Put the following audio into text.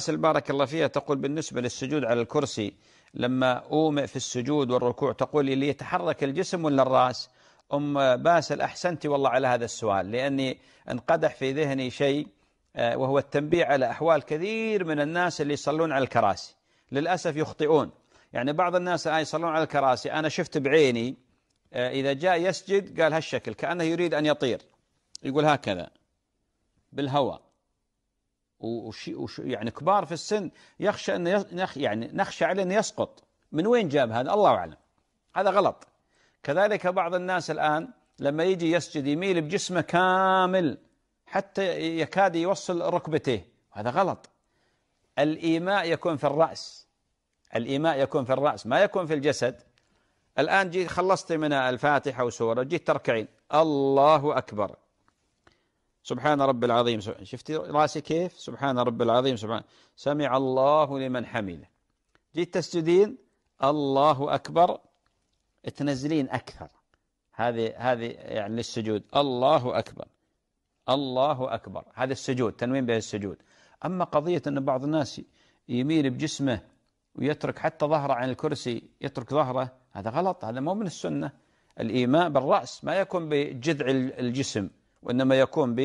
مراسل بارك الله فيها تقول بالنسبة للسجود على الكرسي لما أومئ في السجود والركوع تقول لي يتحرك الجسم ولا الرأس؟ باسل أحسنتي والله على هذا السؤال، لأني انقدح في ذهني شيء وهو التنبيه على أحوال كثير من الناس اللي يصلون على الكراسي. للأسف يخطئون، يعني بعض الناس يصلون على الكراسي أنا شفت بعيني إذا جاء يسجد قال هالشكل كأنه يريد أن يطير، يقول هكذا بالهواء، يعني كبار في السن يخشى أن يعني نخشى عليه أن يسقط. من وين جاب هذا؟ الله أعلم، هذا غلط. كذلك بعض الناس الآن لما يجي يسجد يميل بجسمه كامل حتى يكاد يوصل ركبتيه، هذا غلط. الإيماء يكون في الرأس، الإيماء يكون في الرأس ما يكون في الجسد. الآن جيت خلصت من الفاتحة وسورة جيت تركعين، الله أكبر سبحان رب العظيم، شفتي راسي كيف؟ سبحان رب العظيم، سبحان سمع الله لمن حمده. جيت تسجدين الله أكبر، تنزلين أكثر، هذه يعني للسجود الله أكبر الله أكبر، هذا السجود تنوين به السجود. أما قضية أن بعض الناس يميل بجسمه ويترك حتى ظهره عن الكرسي، يترك ظهره، هذا غلط، هذا مو من السنة. الإيماء بالرأس ما يكون بجذع الجسم، وإنما يكون